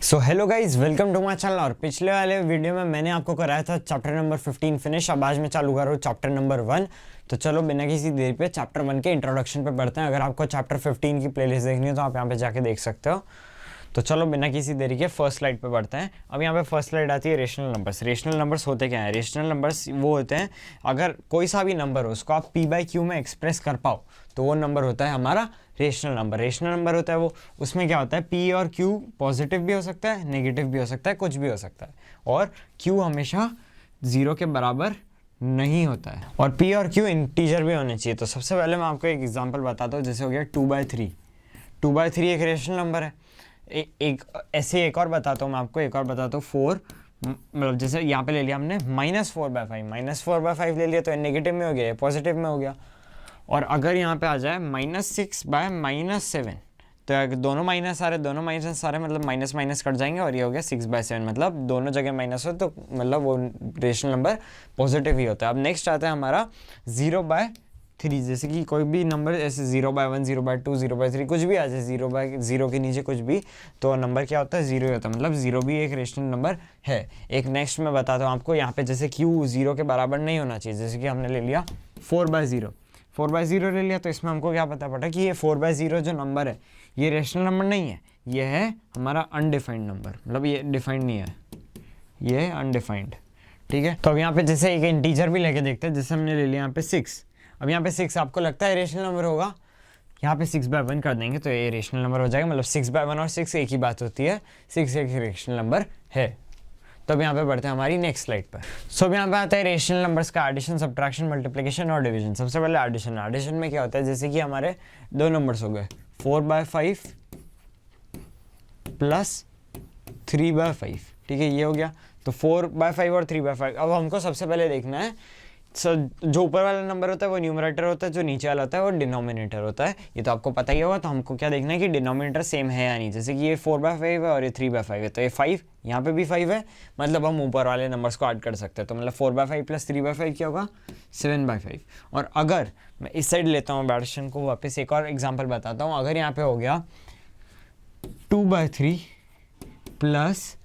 So hello guys, welcome to my channel. और पिछले वाले वीडियो में मैंने आपको कराया था चैप्टर नंबर 15 फिनिश। अब आज मैं चालू कर रहा हूँ चैप्टर नंबर 1। तो चलो बिना किसी देरी पे चैप्टर 1 के इंट्रोडक्शन पे बढ़ते हैं। अगर आपको चैप्टर 15 की प्लेलिस्ट देखनी है तो आप यहाँ पे जाके देख सकते हो। तो चलो बिना किसी देरी के फर्स्ट स्लाइड पे बढ़ते हैं। अब यहाँ पे फर्स्ट स्लाइड आती है रेशनल नंबर्स। रेशनल नंबर्स होते क्या है? रेशनल नंबर्स वो होते हैं, अगर कोई सा भी नंबर हो उसको आप पी बाई क्यू में एक्सप्रेस कर पाओ तो वो नंबर होता है हमारा रेशनल नंबर। रेशनल नंबर होता है वो, उसमें क्या होता है, पी और क्यू पॉजिटिव भी हो सकता है, नेगेटिव भी हो सकता है, कुछ भी हो सकता है, और क्यू हमेशा 0 के बराबर नहीं होता है, और पी और क्यू इंटीजर भी होने चाहिए। तो सबसे पहले मैं आपको एक एग्जांपल बताता हूँ, जैसे हो गया 2/3। 2/3 एक रेशनल नंबर है। एक ऐसे एक और बताता हूँ मैं आपको, एक और बताता हूँ 4, मतलब जैसे यहाँ पे ले लिया हमने -4/5। -4/5 ले लिया तो नेगेटिव में हो गया, पॉजिटिव में हो गया। और अगर यहाँ पे आ जाए -6/-7, तो अगर दोनों माइनस आ रहे मतलब माइनस माइनस कट जाएंगे और ये हो गया 6/7, मतलब दोनों जगह माइनस हो तो मतलब वो रेशनल नंबर पॉजिटिव ही होता है। अब नेक्स्ट आता है हमारा 0/3। जैसे कि कोई भी नंबर ऐसे 0/1, 0/2, 0/3 कुछ भी आ जाए, 0/0 के नीचे कुछ भी, तो नंबर क्या होता है, 0 ही होता है, मतलब 0 भी एक रेशनल नंबर है। एक नेक्स्ट मैं बताता हूँ आपको, यहाँ पे जैसे क्यू 0 के बराबर नहीं होना चाहिए। जैसे कि हमने ले लिया 4/0, 4/0 ले लिया, तो इसमें हमको क्या पता पड़ा कि ये 4/0 जो नंबर है ये रेशनल नंबर नहीं है, ये है हमारा अनडिफाइंड नंबर, मतलब ये डिफाइंड नहीं है, ये है अनडिफाइंड। ठीक है, तो अब यहाँ पे जैसे एक इंटीजर भी लेके देखते हैं। जैसे हमने ले लिया यहाँ पे 6। अब यहाँ पे 6 आपको लगता है रेशनल नंबर होगा, यहाँ पे 6/1 कर देंगे तो ये रेशनल नंबर हो जाएगा। मतलब 6/1 और 6 एक ही बात होती है, 6 एक रेशनल नंबर है। तो अब यहाँ पे बढ़ते हैं हमारी नेक्स्ट स्लाइड पर। सो अब यहाँ पे आता है रेशनल नंबर्स का एडिशन, सब्ट्रैक्शन, मल्टीप्लिकेशन और डिवीजन। सबसे पहले एडिशन। एडिशन में क्या होता है, जैसे कि हमारे दो नंबर्स हो गए 4/5 प्लस 3/5। ठीक है, ये हो गया। तो 4/5 और 3/5। अब हमको सबसे पहले देखना है, जो ऊपर वाला नंबर होता है वो न्यूमरेटर होता है, जो नीचे वाला होता है वो डिनोमिनेटर होता है। ये तो आपको पता ही होगा। तो हमको क्या देखना है कि डिनोमिनेटर सेम है या नहीं। जैसे कि ये 4/5 है और ये 3/5 है, तो ये 5 यहाँ पे भी 5 है, मतलब हम ऊपर वाले नंबर्स को ऐड कर सकते हैं। तो मतलब 4/5 प्लस 3/5 क्या होगा, 7/5। और अगर मैं इस साइड लेता हूँ एडिशन को वापस, एक और एग्जाम्पल बताता हूँ। अगर यहाँ पे हो गया 2/3 प्लस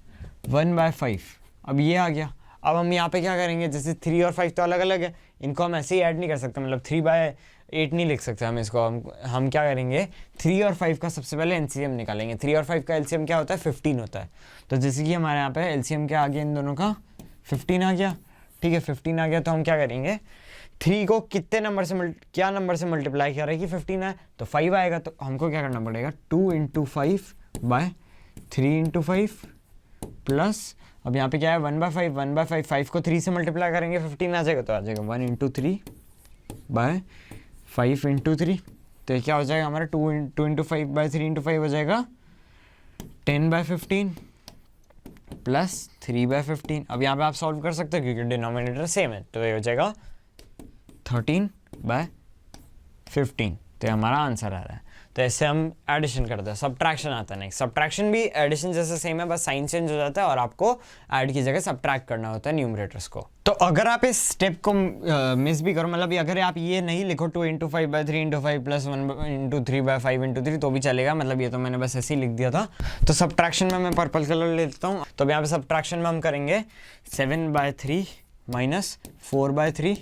1/5, अब ये आ गया। अब हम यहाँ पे क्या करेंगे, जैसे 3 और 5 तो अलग अलग है, इनको हम ऐसे ही ऐड नहीं कर सकते, मतलब 3/8 नहीं लिख सकते हम इसको। हम क्या करेंगे, 3 और 5 का सबसे पहले एलसीएम निकालेंगे। 3 और 5 का एलसीएम क्या होता है, 15 होता है। तो जैसे कि हमारे यहाँ पे एलसीएम क्या आ गया, इन दोनों का 15 आ गया। ठीक है, 15 आ गया, तो हम क्या करेंगे, 3 को कितने नंबर से क्या नंबर से मल्टीप्लाई किया रहा है कि 15 है, तो 5 आएगा। तो हमको क्या करना पड़ेगा, 2 × 5/3 × 5 प्लस, अब यहाँ पे क्या है 1/5, 1/5, 5 को 3 से मल्टीप्लाई करेंगे 15 आ जाएगा, तो आ जाएगा 1 × 3/5 × 3। तो ये क्या हो जाएगा हमारा 2 × 5/3 × 5 हो जाएगा 10/15 प्लस 3/15। अब यहाँ पे आप सॉल्व कर सकते हो क्योंकि डिनोमिनेटर सेम है, तो ये हो जाएगा 13/15। तो ये हमारा आंसर आ रहा है। तो ऐसे हम एडिशन करते हैं। सब्ट्रैक्शन आता है नेक्स्ट। सब्ट्रैक्शन भी एडिशन जैसे सेम है, बस साइन चेंज हो जाता है और आपको ऐड की जगह सब्ट्रैक्ट करना होता है न्यूमरेटर्स को। तो अगर आप इस स्टेप को मिस भी करो, मतलब अगर आप ये नहीं लिखो 2 × 5/3 × 5 प्लस 1 × 3/5 × 3 तो भी चलेगा, मतलब ये तो मैंने बस ऐसे ही लिख दिया था। तो सब्ट्रैक्शन में मैं पर्पल कलर लेता हूँ। तो यहाँ पे सब्ट्रैक्शन में हम करेंगे 7/3 - 4/3।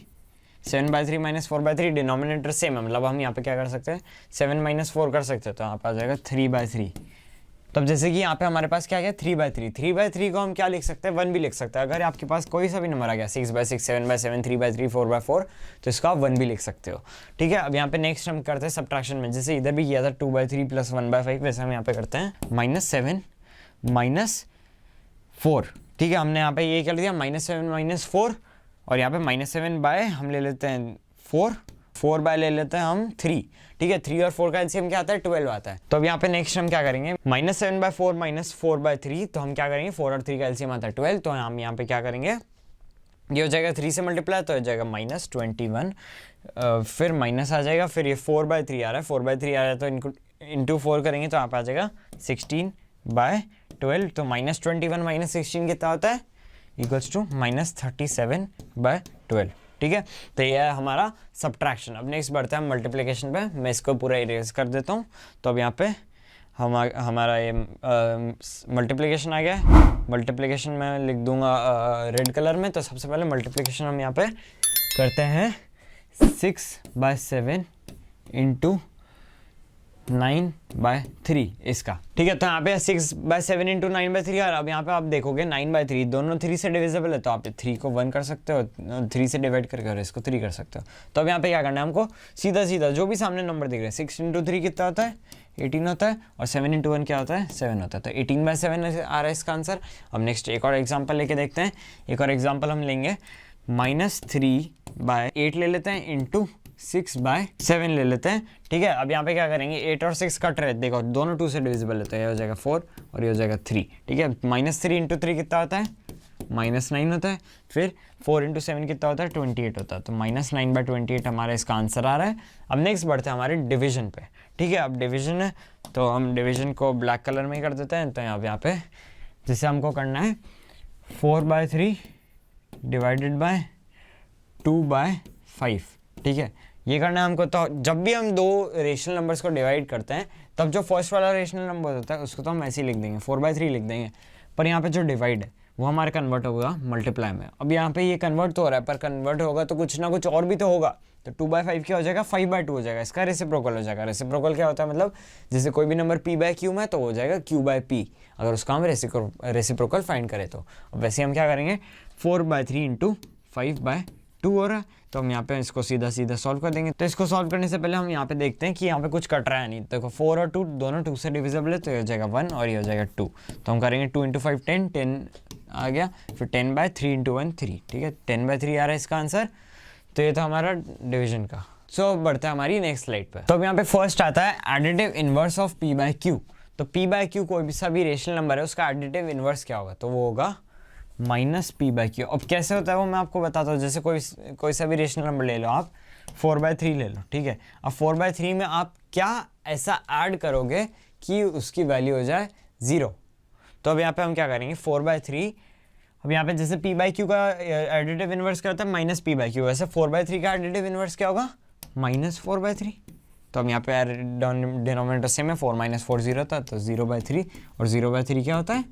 7/3 - 4/3 डिनोमिनेटर सेम है, मतलब हम यहाँ पे क्या कर सकते हैं, 7 - 4 कर सकते हैं, तो यहाँ पे आ जाएगा 3/3। तब जैसे कि यहाँ पे हमारे पास क्या गया 3/3। 3/3 को हम क्या लिख सकते हैं, 1 भी लिख सकते हैं। अगर आपके पास कोई सा भी नंबर आ गया 6/6, 7/7, 3/3, 4/4, तो इसका आप 1 भी लिख सकते हो। ठीक है, अब यहाँ पे नेक्स्ट हम करते हैं सब्ट्रैक्शन में। जैसे इधर भी किया था 2/3 प्लस 1/5, वैसे हम यहाँ पे करते हैं -7 - 4। ठीक है, हमने यहाँ पे ये कर दिया -7 - 4, और यहाँ पे -7 बाय हम ले लेते हैं 4 बाय ले लेते हैं हम 3। ठीक है, 3 और 4 का एलसीएम क्या आता है, 12 आता है। तो अब यहाँ पे नेक्स्ट हम क्या करेंगे, -7/4 - 4/3, तो हम क्या करेंगे, 4 और 3 का एलसीएम आता है 12, तो हम यहाँ पे क्या करेंगे, ये हो जाएगा 3 से मल्टीप्लाई, तो हो जाएगा -21, फिर माइनस आ जाएगा, फिर ये 4/3 आ रहा है, 4/3 आ रहा है तो इनको इंटू 4 करेंगे तो यहाँ पे आ जाएगा 16/12। तो -21 - 16 कितना होता है, इक्वल्स टू -37/12। ठीक है, तो ये है हमारा सब्ट्रैक्शन। अब नेक्स्ट बढ़ते हैं हम मल्टीप्लिकेशन पे। मैं इसको पूरा इरेज कर देता हूँ। तो अब यहाँ पे हमारा ये मल्टीप्लिकेशन आ गया है। मल्टीप्लिकेशन मैं लिख दूंगा रेड कलर में। तो सबसे पहले मल्टीप्लिकेशन हम यहाँ पे करते हैं 6/7 इंटू 9/3 इसका, ठीक है। तो यहाँ पे 6/7 इंटू 9/3 और अब यहाँ पे आप देखोगे 9/3 दोनों 3 से डिविजिबल है, तो आप 3 को 1 कर सकते हो, 3 से डिवाइड करके और इसको 3 कर सकते हो। तो अब यहाँ पे क्या करना है हमको, सीधा सीधा जो भी सामने नंबर दिख रहे हैं 6 इंटू 3 कितना होता है 18 होता है, और 7 इंटू 1 क्या होता है 7 होता है। तो 18/7 आ रहा है इसका आंसर। अब नेक्स्ट एक और एग्जाम्पल लेके देखते हैं। एक और एग्जाम्पल हम लेंगे -3/8 ले लेते हैं इंटू 6/7 ले लेते हैं, ठीक है। अब यहाँ पे क्या करेंगे 8 और 6 कट रहे हैं, देखो दोनों 2 से डिविजिबल है, तो ये हो जाएगा 4 और ये हो जाएगा 3, ठीक है। -3 इंटू 3 कितना होता है -9 होता है। फिर 4 इंटू 7 कितना होता है 28 होता है। तो -9/28 हमारा इसका आंसर आ रहा है। अब नेक्स्ट बढ़ते हैं हमारे डिवीजन पे, ठीक है। अब डिवीजन है तो हम डिवीजन को ब्लैक कलर में ही कर देते हैं। तो यहाँ पे जिसे हमको करना है 4/3 डिवाइडेड बाय 2/5, ठीक है, ये करना है हमको। तो जब भी हम दो रेशनल नंबर्स को डिवाइड करते हैं तब जो फर्स्ट वाला रेशनल नंबर होता है उसको तो हम ऐसे ही लिख देंगे 4/3 लिख देंगे, पर यहाँ पे जो डिवाइड है वो हमारा कन्वर्ट होगा मल्टीप्लाई में। अब यहाँ पे ये कन्वर्ट तो हो रहा है, पर कन्वर्ट होगा तो कुछ ना कुछ और भी तो होगा। तो 2/5 क्या हो जाएगा 5/2 हो जाएगा, इसका रेसिप्रोकल हो जाएगा। रेसिप्रोकल क्या होता है, मतलब जैसे कोई भी नंबर p/q में तो हो जाएगा q/p, अगर उसका हम रेसिप्रोकल फाइंड करें तो। अब वैसे हम क्या करेंगे 4/3 इंटू 5/2 हो रहा है, तो हम यहाँ पे इसको सीधा सीधा सॉल्व कर देंगे। तो इसको सॉल्व करने से पहले हम यहाँ पे देखते हैं कि यहाँ पे कुछ कट रहा है नहीं। देखो 4 और 2 दोनों 2 से डिविजिबल है, तो ये हो जाएगा 1 और ये हो जाएगा 2। तो हम करेंगे 2 इंटू 5 10 आ गया, फिर 10/3 इंटू 1 3, ठीक है। 10/3 आ रहा है इसका आंसर। तो ये था हमारा डिवीजन का। सो बढ़ते हैं हमारी नेक्स्ट स्लाइड पर। तो अब यहाँ पे फर्स्ट आता है एडिटिव इनवर्स ऑफ p/q। तो p/q कोई भी सा भी रेशनल नंबर है, उसका एडिटिव इनवर्स क्या होगा, तो वो होगा -p/q। अब कैसे होता है वो मैं आपको बताता हूँ। जैसे कोई सा भी रेशनल नंबर ले लो, आप 4/3 ले लो, ठीक है। अब 4/3 में आप क्या ऐसा ऐड करोगे कि उसकी वैल्यू हो जाए 0। तो अब यहाँ पे हम क्या करेंगे 4/3, अब यहाँ पे जैसे p/q का एडिटिव इनवर्स क्या होता है -p/q, वैसे 4/3 का एडिटिव इनवर्स क्या होगा -4/3। तो अब यहाँ पे डिनोमिनेटर सेम है, 4 - 4 0 था, तो 0/3 और 0/3 क्या होता है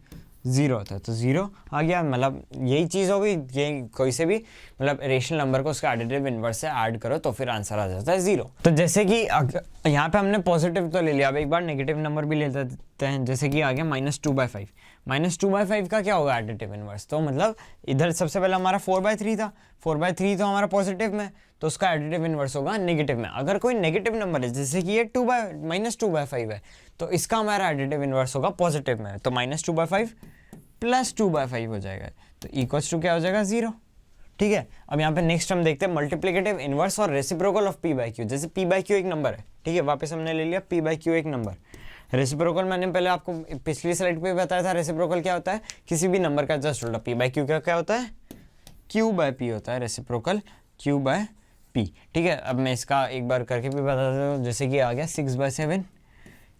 0 होता है। तो 0 आ गया, मतलब यही चीज़ होगी। ये कोई से भी मतलब रेशनल नंबर को उसका एडिटिव इनवर्स से ऐड करो तो फिर आंसर आ जाता है 0। तो जैसे कि यहाँ पे हमने पॉजिटिव तो ले लिया, अब एक बार नेगेटिव नंबर भी ले लेते हैं। जैसे कि आ गया -2/5। -2/5 का क्या होगा एडिटिव इनवर्स, तो मतलब इधर सबसे पहले हमारा 4/3 था, 4/3 तो हमारा पॉजिटिव में, तो उसका एडिटिव इनवर्स होगा नेगेटिव में। अगर कोई नेगेटिव नंबर है जैसे कि ये -2/5 है, तो इसका हमारा एडिटिव इनवर्स होगा पॉजिटिव में। तो -2/5 प्लस 2/5 हो जाएगा, तो इक्वल्स टू क्या हो जाएगा 0, ठीक है। अब यहाँ पे नेक्स्ट हम देखते हैं मल्टीप्लिकेटिव इनवर्स और रेसिप्रोकल ऑफ p/q। जैसे p/q एक नंबर है, ठीक है, वापस हमने ले लिया p/q एक नंबर। रेसिप्रोकल मैंने पहले आपको पिछली स्लाइड पे बताया था, रेसिप्रोकल क्या होता है किसी भी नंबर का जस्ट उल्टा। p/q क्या होता है q/p होता है, रेसिप्रोकल q/p, ठीक है। अब मैं इसका एक बार करके भी बता देता हूँ। जैसे कि आ गया 6/7,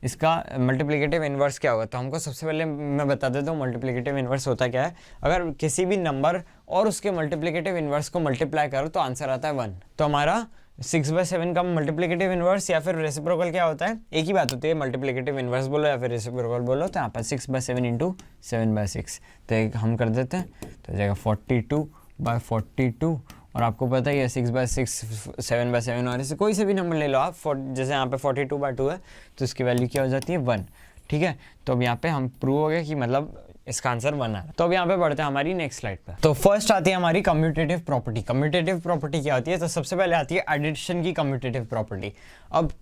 इसका मल्टीप्लिकेटिव इनवर्स क्या होगा, तो हमको सबसे पहले मैं बता देता हूँ मल्टीप्लिकेटिव इनवर्स होता क्या है। अगर किसी भी नंबर और उसके मल्टीप्लिकेटिव इनवर्स को मल्टीप्लाई करो तो आंसर आता है 1। तो हमारा 6/7 का मल्टीप्लिकेटिव इनवर्स या फिर रेसिप्रोकल क्या होता है, एक ही बात होती है, मल्टीप्लिकेटिव इनवर्स बोलो या फिर रेसिप्रोकल बोलो। तो यहाँ पर 6/7 इंटू 7/6, तो हम कर देते हैं, तो हो जाएगा 42/42। और आपको पता ही है 6/6 7/7 और ऐसे कोई से भी नंबर ले लो आप, जैसे यहाँ पे 42/2 है तो इसकी वैल्यू क्या हो जाती है 1, ठीक है। तो अब यहाँ पे हम प्रूव हो गया कि मतलब इसका आंसर 1 आ रहा है। तो अब यहाँ पे बढ़ते हैं हमारी नेक्स्ट स्लाइड पे। तो फर्स्ट आती है हमारी कम्यूटेटिव प्रॉपर्टी। कम्यूटेटिव प्रॉपर्टी क्या होती है, तो सबसे पहले आती है एडिशन की कम्यूटेटिव प्रॉपर्टी। अब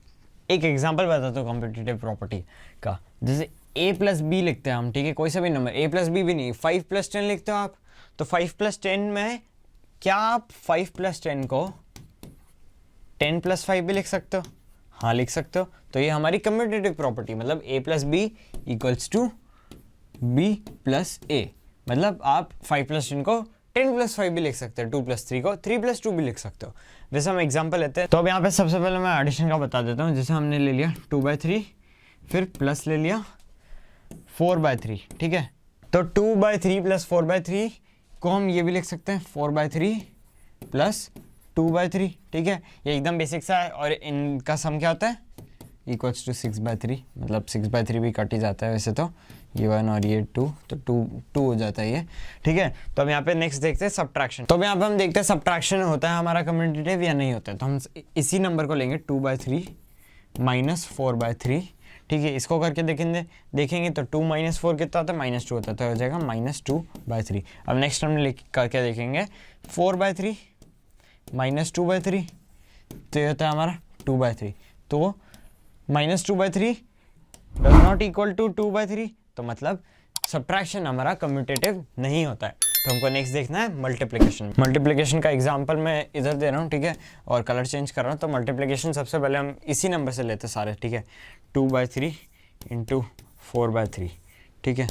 एक एग्जाम्पल बताता हूँ कम्यूटेटिव प्रॉपर्टी का। जैसे a+b लिखते हैं हम, ठीक है, कोई सा भी नंबर, a+b भी नहीं, 5+10 लिखते हो आप। तो 5+10 में क्या आप 5+10 को 10+5 भी लिख सकते हो, हाँ लिख सकते हो। तो ये हमारी कम्यूटेटिव प्रॉपर्टी, मतलब a+b इक्वल्स टू b+a, मतलब आप 5+10 को 10+5 भी लिख सकते हो, 2+3 को 3+2 भी लिख सकते हो। वैसे हम एग्जांपल लेते हैं। तो अब यहाँ पे सबसे पहले मैं एडिशन का बता देता हूँ। जैसे हमने ले लिया 2/3, फिर प्लस ले लिया 4/3, ठीक है। तो 2/3 प्लस 4/3 को हम ये भी लिख सकते हैं 4/3 प्लस 2/3, ठीक है। ये एकदम बेसिक सा है। और इनका सम क्या होता है इक्वल्स टू 6/3, मतलब 6/3 भी कट ही जाता है वैसे तो, ये 1 और ये 2, तो 2 हो जाता है ये, ठीक है। तो अब यहाँ पे नेक्स्ट देखते हैं सब्ट्रैक्शन। तो अब यहाँ पे हम देखते हैं सब्ट्रैक्शन होता है हमारा कम्यूटेटिव या नहीं होता है। तो हम इसी नंबर को लेंगे 2/3 माइनस 4/3, ठीक है। इसको करके देखेंगे तो 2 - 4 कितना होता है, -2 होता है, तो हो जाएगा -2/3। अब नेक्स्ट हम करके देखेंगे 4/3 माइनस 2/3, तो ये होता है हमारा 2/3। तो -2/3 डज नॉट इक्वल टू 2/3, तो मतलब सब्ट्रैक्शन हमारा कम्यूटेटिव नहीं होता है। तो हमको नेक्स्ट देखना है मल्टीप्लिकेशन। मल्टीप्लिकेशन का एग्जांपल मैं इधर दे रहा हूँ, ठीक है, और कलर चेंज कर रहा हूँ। तो मल्टीप्लिकेशन सबसे पहले हम इसी नंबर से लेते हैं सारे, ठीक है। 2/3 इंटू 4/3, ठीक है।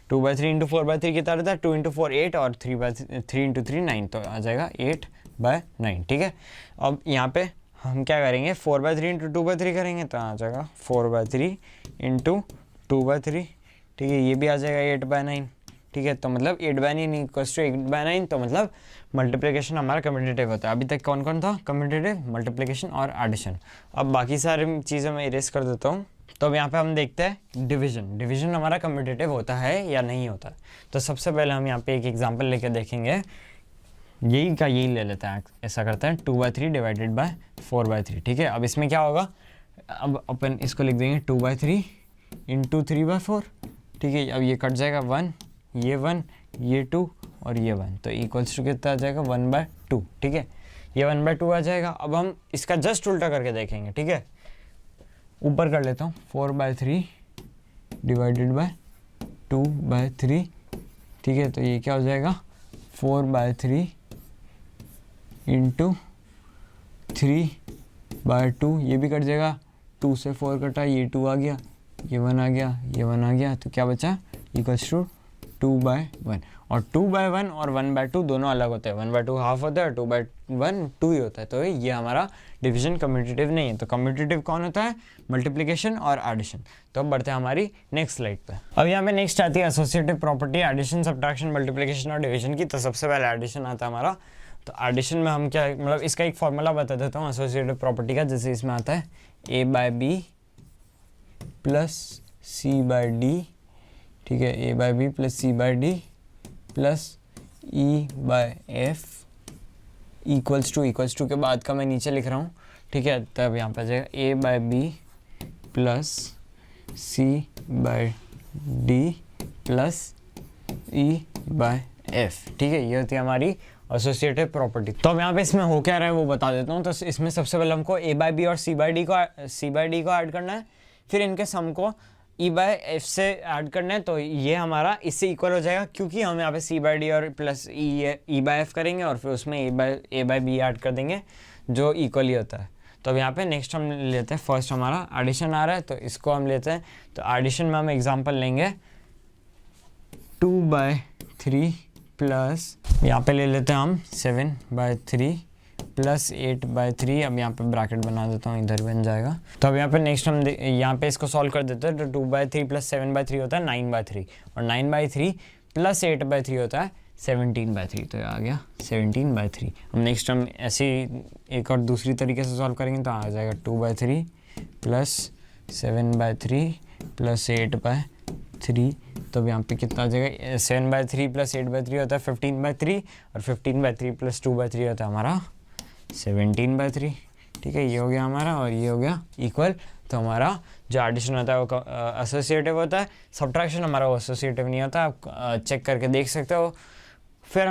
2/3 इंटू 4/3 कितना रहता है, 2 इंटू 4 8 और 3 इंटू 3 9, तो आ जाएगा 8/9, ठीक है। अब यहाँ पे हम क्या करेंगे, 4/3 इंटू 2/3 करेंगे, तो आ जाएगा 4/3 इंटू 2/3, ठीक है। ये भी आ जाएगा 8/9, ठीक है। तो मतलब 8/9 इक्वल्स टू 8/9, तो मतलब मल्टीप्लिकेशन हमारा कम्यूटेटिव होता है। अभी तक कौन कौन था, कम्यूटेटिव, मल्टीप्लिकेशन और एडिशन। अब बाकी सारी चीज़ें मैं इरेज कर देता हूँ। तो अब यहाँ पे हम देखते हैं डिवीजन। डिवीजन हमारा कम्यूटेटिव होता है या नहीं होता है। तो सबसे पहले हम यहाँ पे एक एग्जांपल लेके देखेंगे, यही का यही ले लेते हैं, ऐसा करते हैं 2/3 डिवाइडेड बाय 4/3, ठीक है। अब इसमें क्या होगा, अब अपन इसको लिख देंगे 2/3 इंटू 3/4, ठीक है। अब ये कट जाएगा 1, ये 1, ये 2 और ये 1, तो इक्वल्स टू कितना आ जाएगा 1/2, ठीक है। ये 1/2 आ जाएगा। अब हम इसका जस्ट उल्टा करके देखेंगे, ठीक है। ऊपर कर लेता हूँ 4/3 डिवाइडेड बाय 2/3, ठीक है। तो ये क्या हो जाएगा 4/3 इंटू 3/2, ये भी कट जाएगा, 2 से 4 कटा, ये 2 आ गया, ये 1 आ गया, ये 1 आ गया, तो क्या बचा, इक्वल्स टू 2/1। और 2/1 और 1/2 दोनों अलग होते हैं। 1/2 हाफ होता है, 2/1 2 ही होता है। तो ये हमारा डिवीजन कम्यूटेटिव नहीं है। तो कम्यूटेटिव कौन होता है, मल्टीप्लिकेशन और एडिशन। तो अब बढ़ते हैं हमारी नेक्स्ट स्लाइड पे। अब यहाँ पे नेक्स्ट आती है associative property, addition, subtraction, multiplication और डिवीजन की। तो सबसे पहले एडिशन आता है हमारा। तो एडिशन में हम क्या, मतलब इसका एक फॉर्मूला बता देता हूँ एसोसिएटिव प्रॉपर्टी का। जैसे इसमें आता है A/B प्लस C/D, ठीक है। A/B plus C/D plus E/F equals to के बाद का मैं नीचे लिख रहा हूँ, ठीक है। तब यहाँ पे आ जाएगा A/B plus C/D plus E/F, ठीक है। ये होती है हमारी एसोसिएटिव प्रॉपर्टी। तो अब यहाँ पे इसमें हो क्या रहा है वो बता देता हूँ। तो इसमें सबसे पहले हमको A/B और C/D को ऐड करना है, फिर इनके सम को E/F से ऐड करना है। तो ये हमारा इससे इक्वल हो जाएगा, क्योंकि हम यहाँ पे C/D और प्लस E/F करेंगे और फिर उसमें A/B ऐड कर देंगे, जो इक्वल ही होता है। तो अब यहाँ पे नेक्स्ट हम लेते हैं, फर्स्ट हमारा एडिशन आ रहा है, तो इसको हम लेते हैं। तो एडिशन में हम एग्जांपल लेंगे 2/3 प्लस, यहाँ पे ले लेते हैं हम 7/3 प्लस 8/3। अब यहाँ पे ब्रैकेट बना देता हूँ, इधर बन जाएगा। तो अब यहाँ पे नेक्स्ट हम यहाँ पे इसको सॉल्व कर देते हैं। तो 2/3 प्लस 7/3 होता है 9/3, और 9/3 प्लस 8/3 होता है 17/3, तो आ गया 17/3। अब नेक्स्ट हम ऐसे एक और दूसरी तरीके से सॉल्व करेंगे, तो आ जाएगा 2/3 प्लस 7/3 प्लस 8/3। तो अब यहाँ पे कितना आ जाएगा, 7/3 प्लस 8/3 होता है 15/3, और 15/3 प्लस 2/3 होता है हमारा 17/3, ठीक है। ये हो गया हमारा, और ये हो गया इक्वल। तो हमारा जो एडिशन होता है वो एसोसिएटिव होता है, सब्ट्रैक्शन हमारा वो एसोसिएटिव नहीं होता। आप चेक करके देख सकते हो। फिर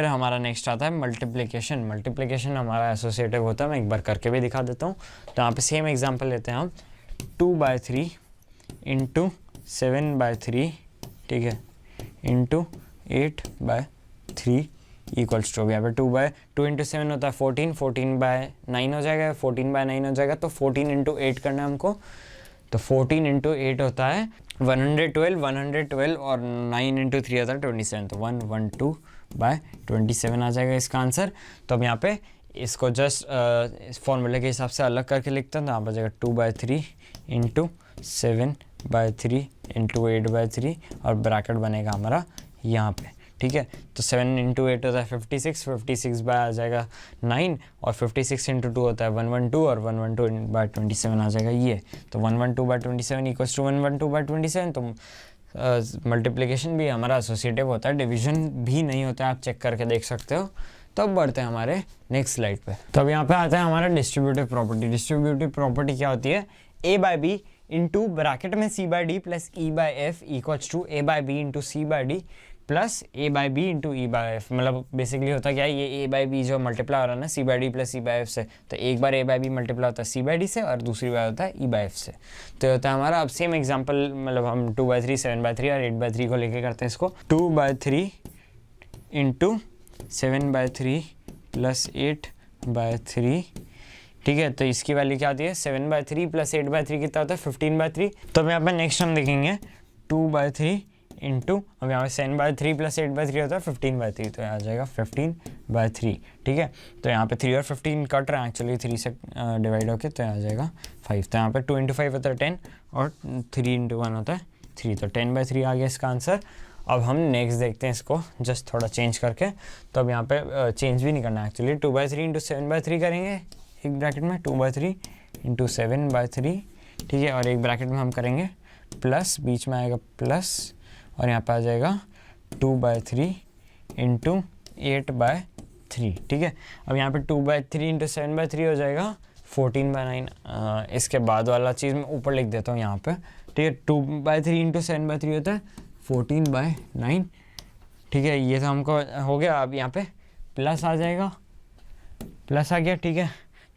हमारा नेक्स्ट आता है मल्टीप्लिकेशन। मल्टीप्लिकेशन हमारा एसोसिएटिव होता है, मैं एक बार करके भी दिखा देता हूँ। तो यहाँ पे सेम एग्जांपल लेते हैं हम 2/3 इंटू 7/3, ठीक है, इंटू 8/3 इक्वल्स टू, यहाँ पे 2 इंटू 7 होता है 14, 14/9 हो जाएगा, 14/9 हो जाएगा। तो 14 इंटू 8 करना है हमको। तो 14 इंटू 8 होता है 112 और 9 इंटू 3 होता है 27, तो 112/27 आ जाएगा इसका आंसर। तो अब यहाँ पे इसको जस्ट फॉर्मूले के हिसाब से अलग करके लिखते हैं। तो यहाँ पर जाएगा 2/3 इंटू 7/3 इंटू 8/3, और ब्रैकेट बनेगा हमारा यहाँ पे, ठीक है। तो 7 इंटू 8 होता है 56, 56 बाय आ जाएगा 9, और 56 इंटू 2 होता है 112, और 112 बाय 27 आ जाएगा ये। तो 112 बाय 27 इक्वल्स टू 112 बाय 27। तो मल्टीप्लिकेशन भी हमारा एसोसिएटिव होता है, डिवीजन भी नहीं होता है, आप चेक करके देख सकते हो। तो अब बढ़ते हैं हमारे नेक्स्ट स्लाइड पे। तो अब यहाँ पे आता है हमारा डिस्ट्रीब्यूटिव प्रॉपर्टी। डिस्ट्रीब्यूटिव प्रॉपर्टी क्या होती है? A by B into bracket में C by D plus E by F equals to A by B into C by D plus A by B into E by F. मतलब basically होता क्या है, ये A by B जो multiply हो रहा है ना C by D plus E by F से, तो एक बार ए बाय बी मल्टीप्लाई होता है सी बाय डी से और दूसरी बार होता है ई बाय एफ से। तो ये होता है हमारा। अब सेम एग्जाम्पल, मतलब हम 2/3, 7/3 और 8/3 को लेके करते हैं इसको। 2/3 इंटू 7/3 प्लस 8/3, ठीक है। तो इसकी वैल्यू क्या आती है? 7/3 प्लस 8/3 कितना होता है? 15/3। तो अब यहाँ पे नेक्स्ट हम देखेंगे 2/3 इंटू, अब यहाँ पे 7/3 प्लस 8/3 होता है 15/3, तो यहाँ आ जाएगा 15/3, ठीक है। तो यहाँ पे 3 और 15 कट रहा है एक्चुअली 3 से डिवाइड होके, तो यहाँ आ जाएगा 5। तो यहाँ पे 2 इंटू 5 होता है 10 और 3 इंटू 1 होता है 3, तो 10/3 आ गया इसका आंसर। अब हम नेक्स्ट देखते हैं इसको जस्ट थोड़ा चेंज करके। तो अब यहाँ पे चेंज भी नहीं करना है एक्चुअली, 2/3 इंटू 7/3 करेंगे एक ब्रैकेट में, 2/3 इंटू 7/3, ठीक है। और एक ब्रैकेट में हम करेंगे प्लस, बीच में आएगा प्लस, और यहाँ पे आ जाएगा 2/3 इंटू 8/3, ठीक है। अब यहाँ पे 2/3 इंटू 7/3 हो जाएगा 14/9। इसके बाद वाला चीज़ मैं ऊपर लिख देता हूँ यहाँ पे, ठीक है। 2/3 इंटू 7/3 होता है 14/9, ठीक है। ये तो हमको हो गया। अब यहाँ पे प्लस आ जाएगा, प्लस आ गया, ठीक है।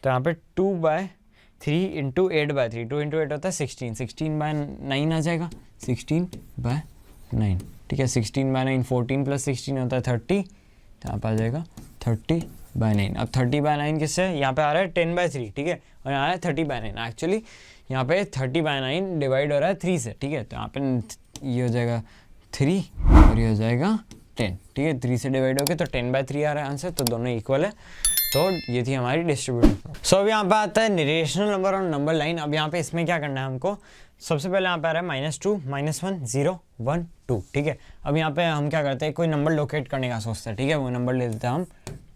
तो यहाँ पे 2/3 इंटू 8/3, 2 इंटू 8 होता है 16, 16/9 आ जाएगा, 16/9, ठीक है। 16/9, 14 प्लस 16 होता है 30, तो यहाँ पे आ जाएगा 30/9। अब 30/9 किससे? यहाँ पे आ रहा है 10/3, ठीक है, और यहाँ आ रहा है 30/9। एक्चुअली यहाँ पे 30/9 डिवाइड हो रहा है 3 से, ठीक है। तो यहाँ पे ये हो जाएगा 3 और ये हो जाएगा 10, ठीक है। 3 से डिवाइड हो गया तो 10/3 आ रहा है आंसर, तो दोनों इक्वल है। तो ये थी हमारी डिस्ट्रीब्यूटिव। सो अब यहाँ पे आता है निरेशनल नंबर और नंबर लाइन। अब यहाँ पे इसमें क्या करना है हमको? सबसे पहले यहाँ पे आ रहा है -2, -1, 0, 1, 2, ठीक है। अब यहाँ पे हम क्या करते हैं, कोई नंबर लोकेट करने का सोचते हैं, ठीक है। वो नंबर ले लेते हैं हम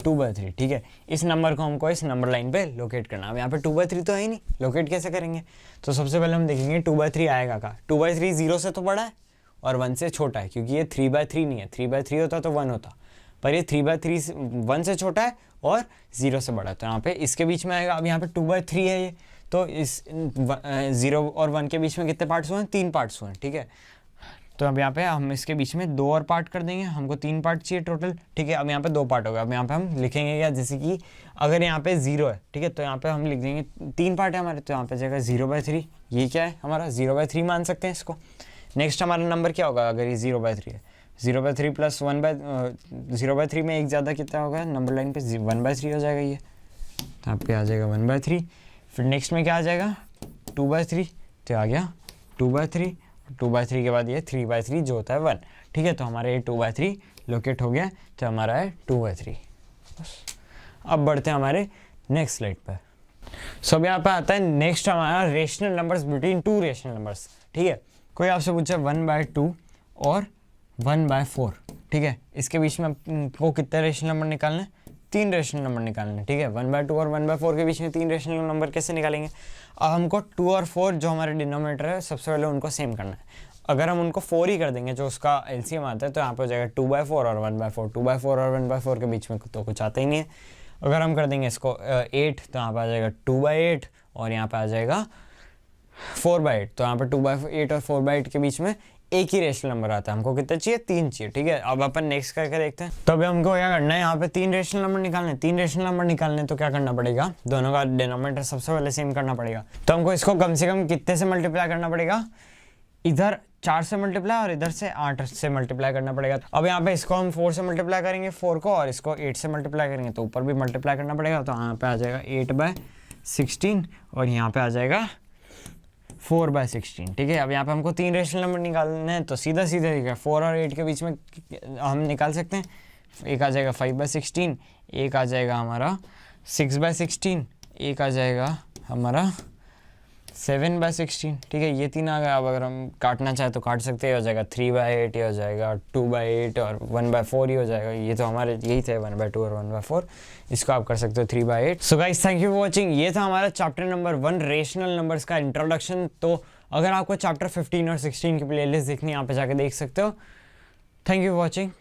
2/3, ठीक है। इस नंबर को हमको इस नंबर लाइन पे लोकेट करना है। अब यहाँ पे 2/3 तो है ही नहीं, लोकेट कैसे करेंगे? तो सबसे पहले हम देखेंगे 2/3 आएगा कहाँ। 2/3 0 से तो बड़ा है और 1 से छोटा है, क्योंकि ये 3/3 नहीं है। 3/3 होता तो 1 होता, पर ये 3/3 1 से छोटा है और 0 से बड़ा है, तो यहाँ पे इसके बीच में आएगा। अब यहाँ पे 2/3 है ये, तो इस 0 और 1 के बीच में कितने पार्ट्स हुए हैं? 3 पार्ट्स हुए हैं, ठीक है। तो अब यहाँ पे हम इसके बीच में 2 और पार्ट कर देंगे, हमको 3 पार्ट चाहिए टोटल, ठीक है। अब यहाँ पे 2 पार्ट हो गया। अब यहाँ पे हम लिखेंगे क्या? जैसे कि अगर यहाँ पे 0 है, ठीक है, तो यहाँ पे हम लिख देंगे 3 पार्ट है हमारे, तो यहाँ पे जाएगा 0/3। ये क्या है हमारा? 0/3 मान सकते हैं इसको। नेक्स्ट हमारा नंबर क्या होगा अगर ये 0/3 है? 0/3 प्लस 0/3 में एक ज़्यादा कितना होगा नंबर लाइन पे? 1/3 हो जाएगा ये, तो यहाँ पे आ जाएगा 1/3। फिर नेक्स्ट में क्या आ जाएगा? 2/3, तो आ गया 2/3। 2/3 के बाद ये 3/3 जो होता है 1, ठीक है। तो हमारा ये 2/3 लोकेट हो गया, तो हमारा है 2/3। अब बढ़ते हैं हमारे नेक्स्ट स्लाइड पर। सो अब यहाँ पे आता है नेक्स्ट हमारा rational numbers between 2 rational numbers, ठीक है। कोई आपसे पूछे 1/2 और 1/4, ठीक है, इसके बीच में आपको कितने रेशनल नंबर निकालने? 3 रेशनल नंबर निकालने, ठीक है। 1/2 और 1/4 के बीच में 3 रेशनल नंबर कैसे निकालेंगे? अब हमको 2 और 4 जो हमारे डिनोमिनेटर है, सबसे पहले उनको सेम करना है। अगर हम उनको 4 ही कर देंगे जो उसका एलसीएम आता है, तो यहाँ पे हो जाएगा 2/4 और 1/4। 2/4 और 1/4 के बीच में तो कुछ आता ही नहीं है। अगर हम कर देंगे इसको 8, तो यहाँ पे आ जाएगा 2/8 और यहाँ पे आ जाएगा 4/8। तो यहाँ पे 2/8 और 4/8 के बीच में एक ही रेशनल नंबर आता है। हमको कितना चाहिए? 3 चाहिए, ठीक है। अब अपन नेक्स्ट करके देखते हैं। तो अभी हमको क्या करना है? यहाँ पे 3 रेशनल नंबर निकालने। 3 रेशनल नंबर निकालने तो क्या करना पड़ेगा? दोनों का डिनोमिनेटर सबसे पहले सेम करना पड़ेगा। तो हमको इसको कम से कम कितने से मल्टीप्लाई करना पड़ेगा? इधर 4 से मल्टीप्लाई और इधर से 8 से मल्टीप्लाई करना पड़ेगा। अब यहाँ पे इसको हम 4 से मल्टीप्लाई करेंगे 4 को, और इसको 8 से मल्टीप्लाई करेंगे तो ऊपर भी मल्टीप्लाई करना पड़ेगा। तो यहाँ पे आ जाएगा 8/16 और यहाँ पे आ जाएगा 4/16, ठीक है। अब यहाँ पे हमको 3 रेशनल नंबर निकालने हैं, तो सीधा सीधा दिखा 4 और 8 के बीच में हम निकाल सकते हैं। एक आ जाएगा 5/16, एक आ जाएगा हमारा 6/16, एक आ जाएगा हमारा 7/16, ठीक है, ये 3 आ गया। अब अगर हम काटना चाहे तो काट सकते हैं, हो जाएगा 3/8, ये हो जाएगा 2/8 और 1/4 ही हो जाएगा। ये तो हमारे यही थे 1/2 और 1/4, इसको आप कर सकते हो 3/8। So guys thank you for watching. ये था हमारा चैप्टर नंबर 1 रेशनल नंबर्स का इंट्रोडक्शन। तो अगर आपको चैप्टर 15 और 16 की प्लेलिस्ट देखनी है, यहाँ पे जाके देख सकते हो। Thank you for watching.